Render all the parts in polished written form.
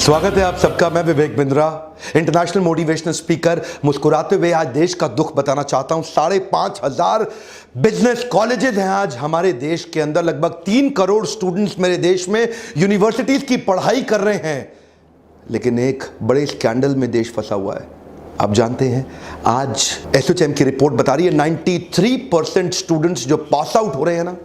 स्वागत है आप सबका। मैं Vivek Bindra, international motivational speaker. मुस्कुराते हुए आज देश का दुख बताना चाहता हूं। 5,500 बिजनेस कॉलेजेस हैं आज हमारे देश के अंदर। लगभग 3 करोड़ स्टूडेंट्स मेरे देश में यूनिवर्सिटीज की पढ़ाई कर रहे हैं, लेकिन एक बड़े स्कैंडल में देश फंसा हुआ है। आप जानते हैं, आज एसोचैम की रिपोर्ट बता रही है 93% स्टूडेंट्स जो पास आउट हो रहे हैं ना,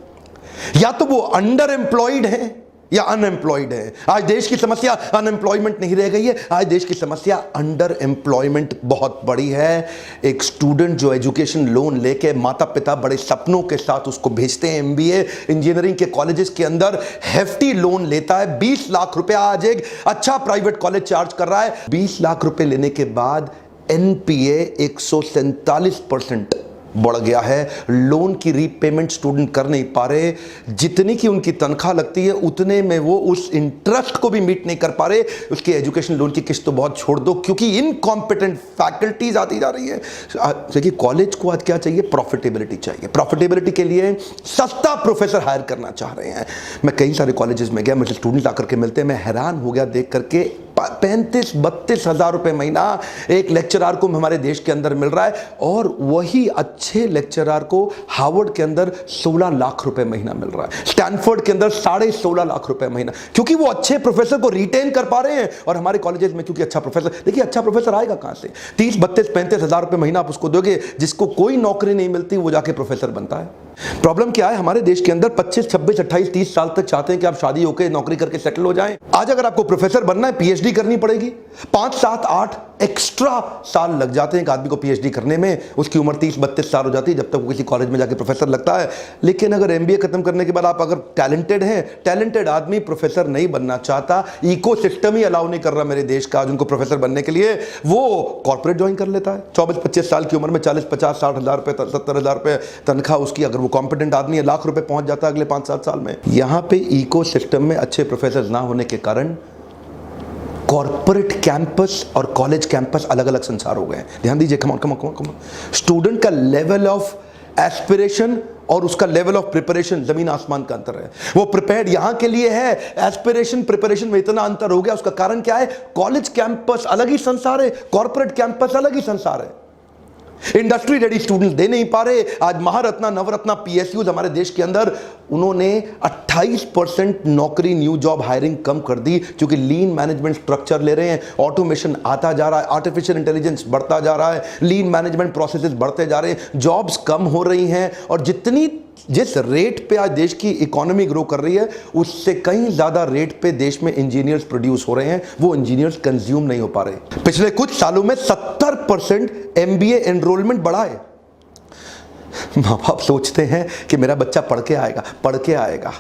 या तो वो अंडर एम्प्लॉयड हैं या अनएम्प्लॉयड है। आज देश की समस्या अनएम्प्लॉयमेंट नहीं रह गई है, आज देश की समस्या अंडर एम्प्लॉयमेंट बहुत बड़ी है। एक स्टूडेंट जो एजुकेशन लोन लेके माता पिता बड़े सपनों के साथ उसको भेजते हैं एमबीए इंजीनियरिंग के कॉलेजेस के अंदर, हेफ्टी लोन लेता है। 20 लाख रुपया आज एक अच्छा प्राइवेट कॉलेज चार्ज कर रहा है। 20 लाख रुपए लेने के बाद एनपीए 147% बढ़ गया है। लोन की रीपेमेंट स्टूडेंट कर नहीं पा रहे। जितनी की उनकी तनख्वाह लगती है उतने में वो उस इंटरेस्ट को भी मीट नहीं कर पा रहे। उसके एजुकेशन लोन की किस्त तो बहुत छोड़ दो, क्योंकि इनकॉम्पिटेंट फैकल्टीज आती जा रही है। देखिए, कॉलेज को आज क्या चाहिए? प्रॉफिटेबिलिटी चाहिए। प्रॉफिटेबिलिटी के लिए सस्ता प्रोफेसर हायर करना चाह रहे हैं। मैं कई सारे कॉलेजेस में गया, मुझे स्टूडेंट आकर के मिलते हैं, मैं हैरान हो गया देख करके। 35-32 हजार रुपए महीना एक लेक्चरर को हमारे देश के अंदर मिल रहा है, और वही अच्छे लेक्चरर को हार्वर्ड के अंदर 16 लाख रुपए महीना मिल रहा है, स्टैनफोर्ड के अंदर 16.5 लाख रुपए महीना, क्योंकि वो अच्छे प्रोफेसर को रिटेन कर पा रहे हैं। और हमारे कॉलेजेस में क्योंकि अच्छा प्रोफेसर, देखिए अच्छा प्रोफेसर आएगा कहां से? 30-32-35 हजार रुपए महीना आप उसको दोगे, जिसको कोई नौकरी नहीं मिलती, वो जाके प्रोफेसर बनता है। प्रॉब्लम क्या है? हमारे देश के अंदर 25, 26, 28, 30 साल तक चाहते हैं कि आप शादी होकर नौकरी करके सेटल हो जाएं। आज अगर आपको प्रोफेसर बनना है, पीएचडी करनी पड़ेगी। 5, 7, 8 एक्स्ट्रा साल लग जाते हैं एक आदमी को पीएचडी करने में। उसकी उम्र 30-32 साल हो जाती है जब तक वो किसी कॉलेज में जाके प्रोफेसर लगता है। लेकिन अगर एमबीए खत्म करने के बाद आप अगर टैलेंटेड हैं, टैलेंटेड आदमी प्रोफेसर नहीं बनना चाहता, इकोसिस्टम ही अलाउ नहीं कर रहा मेरे देश का आज उनको प्रोफेसर बनने के लिए, वो कॉर्पोरेट ज्वाइन कर लेता है। 24-25 साल की उम्र में 40-50-60 हजार रुपए, 70 हजार रुपए तनख्वाह उसकी। अगर वो कॉम्पिटेंट आदमी है, लाख रुपए पहुंच जाता है अगले 5-7 साल में। यहां पे इकोसिस्टम में अच्छे प्रोफेसर ना होने के कारण कॉर्पोरेट कैंपस और कॉलेज कैंपस अलग अलग संसार हो गए हैं। ध्यान दीजिए, कम ऑन। स्टूडेंट का लेवल ऑफ एस्पिरेशन और उसका लेवल ऑफ प्रिपरेशन जमीन आसमान का अंतर है। वो प्रिपेयर्ड यहां के लिए है, एस्पिरेशन प्रिपरेशन में इतना अंतर हो गया। उसका कारण क्या है? कॉलेज कैंपस अलग ही संसार है, कॉर्पोरेट कैंपस अलग ही संसार है। इंडस्ट्री रेडी स्टूडेंट्स दे नहीं पा रहे। आज महारत्ना, नवरत्ना पीएसयूज हमारे देश के अंदर, उन्होंने 28% नौकरी न्यू जॉब हायरिंग कम कर दी, क्योंकि लीन मैनेजमेंट स्ट्रक्चर ले रहे हैं। ऑटोमेशन आता जा रहा है, आर्टिफिशियल इंटेलिजेंस बढ़ता जा रहा है, लीन मैनेजमेंट प्रोसेसेस बढ़ते जा रहे हैं, जॉब्स कम हो रही हैं। और जिस रेट पे आज देश की इकोनॉमी ग्रो कर रही है, उससे कहीं ज्यादा रेट पे देश में इंजीनियर्स प्रोड्यूस हो रहे हैं। वो इंजीनियर्स कंज्यूम नहीं हो पा रहे। पिछले कुछ सालों में 70% एमबीए एनरोलमेंट बढ़ा है। माँ बाप सोचते हैं कि मेरा बच्चा पढ़ के आएगा।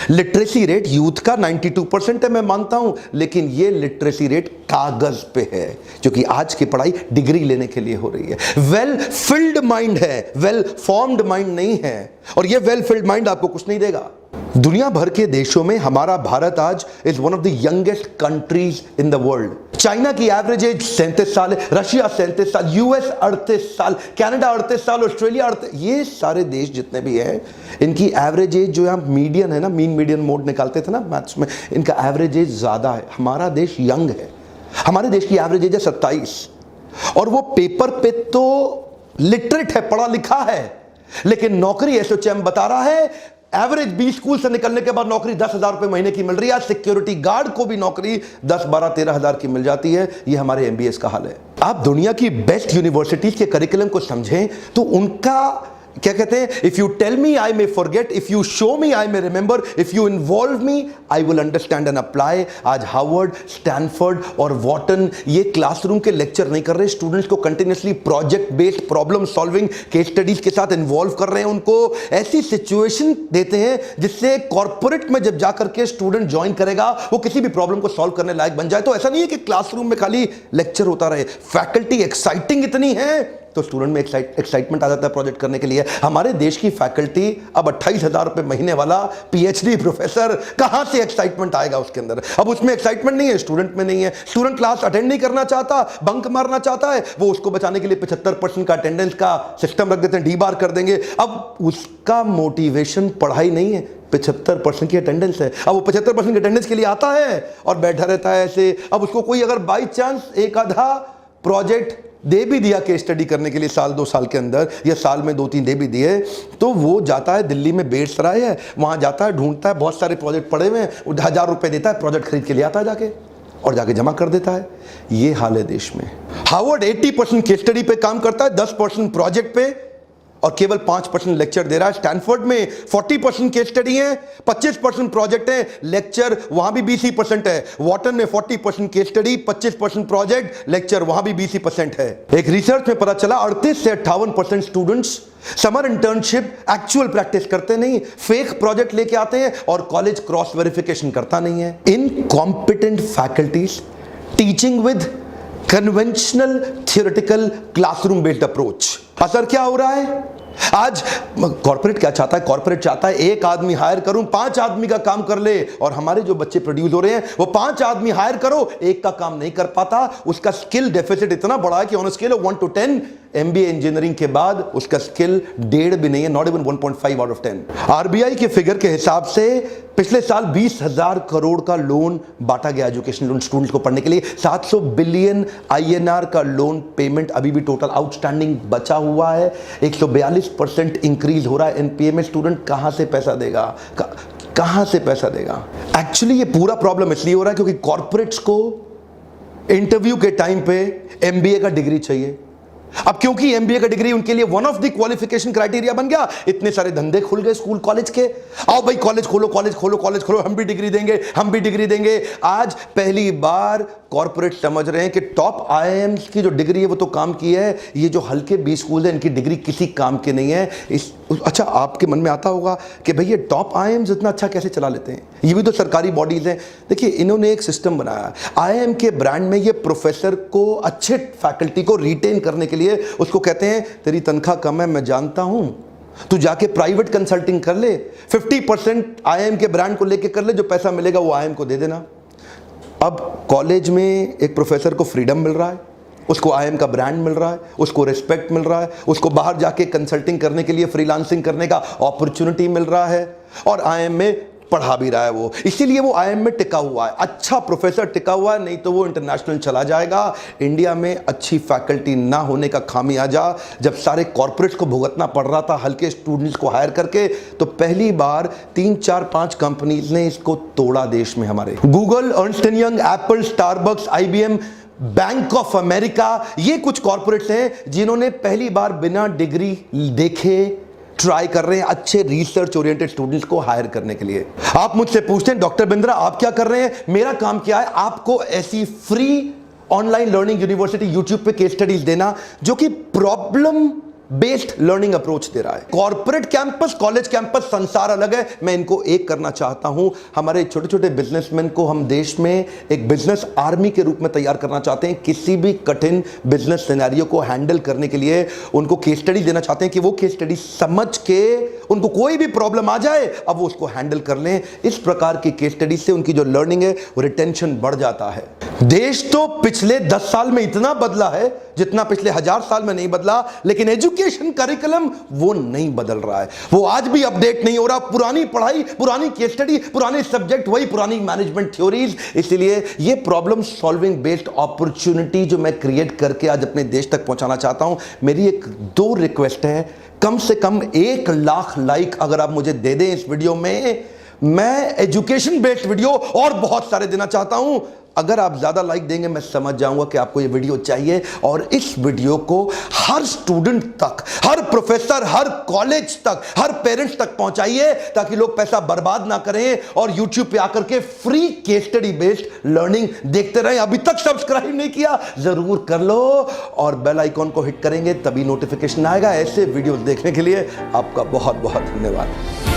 लिटरेसी रेट यूथ का 92% है, मैं मानता हूं, लेकिन ये लिटरेसी रेट कागज पे है, क्योंकि आज की पढ़ाई डिग्री लेने के लिए हो रही है। वेल फिल्ड माइंड है, वेल फॉर्म्ड माइंड नहीं है। और ये वेल फिल्ड माइंड आपको कुछ नहीं देगा। दुनिया भर के देशों में हमारा भारत आज is one of the youngest countries in the world. China की एवरेज एज 37 साल है, रशिया 37 साल, यूएस 38 साल, कनाडा 38 साल, ऑस्ट्रेलिया 38। ये सारे देश जितने भी हैं, इनकी एवरेज एज जो यहाँ मीडियन है ना, मीन मीडियन मोड निकालते थे ना मैथ्स में, इनका एवरेज एज ज्यादा है। हमारा देश यंग है। हमारे देश की एवरेज एज है 27, और वो पेपर पे तो लिटरेट है, पढ़ा लिखा है, लेकिन नौकरी एसोचैम बता रहा है एवरेज 20 स्कूल से निकलने के बाद नौकरी 10,000 रुपए महीने की मिल रही है। सिक्योरिटी गार्ड को भी नौकरी 10, 12, 13 हजार की मिल जाती है। ये हमारे एमबीएस का हाल है। आप दुनिया की बेस्ट यूनिवर्सिटीज के करिकुलम को समझें तो उनका क्या कहते हैं? If you tell me I may forget, if you show me I may remember, if you involve me I will understand and apply. आज हार्वर्ड, स्टैनफोर्ड और वॉटन ये क्लासरूम के लेक्चर नहीं कर रहे, स्टूडेंट्स को continuously project based problem solving case studies के साथ इन्वॉल्व कर रहे हैं। उनको ऐसी सिचुएशन देते हैं जिससे कॉर्पोरेट में जब जाकर के स्टूडेंट ज्वाइन करेगा, वो किसी भी प्रॉब्लम को सॉल्व करने लायक बन जाए। तो ऐसा नहीं है कि क्लासरूम में खाली लेक्चर होता रहे। फैकल्टी एक्साइटिंग इतनी है तो स्टूडेंट में एक्साइटमेंट आ जाता है प्रोजेक्ट करने के लिए। हमारे देश की फैकल्टी अब 28,000 रुपए महीने वाला पीएचडी प्रोफेसर, कहां से एक्साइटमेंट आएगा उसके अंदर? अब उसमें एक्साइटमेंट नहीं है, स्टूडेंट में नहीं है। स्टूडेंट क्लास अटेंड नहीं करना चाहता, बंक मारना चाहता है, वो उसको बचाने के लिए 75% का अटेंडेंस का सिस्टम रख देते हैं, डी बार कर देंगे। अब उसका मोटिवेशन पढ़ाई नहीं है, 75% की अटेंडेंस है। अब वो 75% की अटेंडेंस के लिए आता है और बैठा रहता है ऐसे। अब उसको कोई अगर बाई चांस एक आधा प्रोजेक्ट दे भी दिया केस स्टडी करने के लिए साल 2 साल के अंदर, या साल में 2-3 दे भी दिए, तो वो जाता है दिल्ली में बेड़सराय है, वहां जाता है, ढूंढता है, बहुत सारे प्रोजेक्ट पड़े हुए हैं, 1000 रुपए देता है, प्रोजेक्ट खरीद के ले आता है जाके और जाके जमा कर देता है। ये हाल है देश में। हार्वर्ड 80% केस स्टडी पे काम करता है, 10% प्रोजेक्ट पे, और केवल 5% लेक्चर दे रहा है। स्टैनफोर्ड में 40% केस स्टडी है, 25% प्रोजेक्ट है, लेक्चर वहां भी 20% है। वॉटन में 40% केस स्टडी, 25% प्रोजेक्ट, लेक्चर वहां भी 20% है। एक रिसर्च में पता चला 38 से 58% students summer internship actual practice करते नहीं, फेक प्रोजेक्ट लेके आते हैं और कॉलेज क्रॉस वेरिफिकेशन करता नहीं है। Incompetent faculties teaching with conventional theoretical classroom based approach. असर क्या हो रहा है? आज कॉर्पोरेट क्या चाहता है? कॉर्पोरेट चाहता है एक आदमी हायर करूं, 5 आदमी का काम कर ले। और हमारे जो बच्चे प्रोड्यूस हो रहे हैं, वो 5 आदमी हायर करो, एक का काम नहीं कर पाता। उसका स्किल डेफिसिट इतना बड़ा है कि on scale of 1 to 10 MBA engineering के बाद उसका स्किल 1.5 भी नहीं है, not even 1.5 out of 10। RBI के फिगर के हिसाब से पिछले साल 20,000 करोड़ का लोन बांटा गया एजुकेशन लोन स्टूडेंट्स को पढ़ने के लिए। 700 बिलियन INR का लोन पेमेंट अभी भी टोटल आउटस्टैंडिंग बचा हुआ है। 142% इंक्रीज हो रहा है एनपीए में। स्टूडेंट कहां से पैसा देगा? कहां से पैसा देगा? एक्चुअली ये पूरा प्रॉब्लम इसलिए हो रहा है क्योंकि कॉर्पोरेट्स को इंटरव्यू के टाइम पे एमबीए का डिग्री चाहिए। अब क्योंकि एमबीए का डिग्री उनके लिए one of the qualification criteria बन गया, इतने सारे धंधे खुल गए स्कूल कॉलेज के। आओ भाई कॉलेज खोलो, कॉलेज खोलो, कॉलेज खोलो, हम भी डिग्री देंगे, हम भी डिग्री देंगे। आज पहली बार कॉर्पोरेट समझ रहे हैं कि टॉप आईआईएम्स की जो डिग्री है वो तो काम की है, ये जो हल्के बी स्कूल है इनकी डिग्री किसी काम के नहीं है। अच्छा, आपके मन में आता होगा कि भाई ये टॉप आईआईएम्स इतना अच्छा कैसे चला लेते हैं? ये भी तो सरकारी बॉडीज हैं। देखिए, इन्होंने एक सिस्टम बनाया आईआईएम के ब्रांड में। ये प्रोफेसर को, अच्छे फैकल्टी को रिटेन करने के लिए उसको कहते हैं तेरी तनख्वाह कम है, मैं जानता हूं, तू जाके प्राइवेट कंसल्टिंग कर ले, 50% आईआईएम के ब्रांड को लेके कर ले, जो पैसा मिलेगा वो आईआईएम को दे देना। अब कॉलेज में एक प्रोफेसर को फ्रीडम मिल रहा है, उसको आईआईएम का ब्रांड मिल रहा है, उसको रिस्पेक्ट मिल रहा है, उसको बाहर जाके कंसल्टिंग करने के लिए, फ्रीलांसिंग करने का अपॉर्चुनिटी मिल रहा है, और आईआईएम में पढ़ा भी रहा है वो। इसीलिए वो आईआईएम में टिका हुआ है। अच्छा प्रोफेसर टिका हुआ है, नहीं तो वो इंटरनेशनल चला जाएगा। इंडिया में अच्छी फैकल्टी ना होने का खामियाजा जब सारे कॉर्पोरेट्स को भुगतना पड़ रहा था हल्के स्टूडेंट्स को हायर करके, तो पहली बार 3, 4, 5 कंपनीज ने इसको तोड़ा देश में हमारे। Google, Ernst and young, Apple, Starbucks, IBM, bank of America, ये कुछ कॉर्पोरेट्स हैं जिन्होंने पहली बार बिना डिग्री देखे ट्राई कर रहे हैं अच्छे रिसर्च ओरिएंटेड स्टूडेंट्स को हायर करने के लिए। आप मुझसे पूछते हैं डॉक्टर बिंद्रा आप क्या कर रहे हैं? मेरा काम क्या है? आपको ऐसी free online learning university YouTube पे केस स्टडीज देना जो कि प्रॉब्लम बेस्ड लर्निंग अप्रोच दे रहा है। कॉर्पोरेट कैंपस, कॉलेज कैंपस, संसार अलग है। मैं इनको एक करना चाहता हूं। हमारे छोटे छोटे बिजनेसमैन को हम देश में एक बिजनेस आर्मी के रूप में तैयार करना चाहते हैं। किसी भी कठिन बिजनेस सिनेरियो को हैंडल करने के लिए उनको केस स्टडी देना चाहते हैं कि वो केस स्टडी समझ के उनको कोई भी प्रॉब्लम आ जाए अब वो उसको हैंडल कर लें। इस प्रकार की केस स्टडी से उनकी जो लर्निंग है वो रिटेंशन बढ़ जाता है। देश तो पिछले 10 साल में इतना बदला है जितना पिछले 1000 साल में नहीं बदला, लेकिन एजुकेशन करिकुलम वो नहीं बदल रहा है, वो आज भी अपडेट नहीं हो रहा। पुरानी पढ़ाई, पुरानी केस स्टडी, पुराने सब्जेक्ट, वही पुरानी मैनेजमेंट थ्योरीज। इसलिए ये प्रॉब्लम सॉल्विंग बेस्ड अपॉर्चुनिटी जो मैं क्रिएट करके आज अपने देश तक पहुंचाना चाहता हूं, मेरी एक 2 रिक्वेस्ट है। कम से कम 1 लाख लाइक अगर आप मुझे दे दें इस वीडियो में, मैं एजुकेशन बेस्ड वीडियो और बहुत सारे देना चाहता हूं। अगर आप ज्यादा लाइक देंगे मैं समझ जाऊंगा कि आपको ये वीडियो चाहिए, और इस वीडियो को हर स्टूडेंट तक, हर प्रोफेसर, हर कॉलेज तक, हर पेरेंट्स तक पहुंचाइए ताकि लोग पैसा बर्बाद ना करें और YouTube पे आकर के free case study based learning देखते रहें। अभी तक सब्सक्राइब नहीं किया जरूर कर लो और बेल आइकॉन को हिट करेंगे तभी नोटिफिकेशन आएगा। ऐसे वीडियोस देखने के लिए आपका बहुत बहुत धन्यवाद।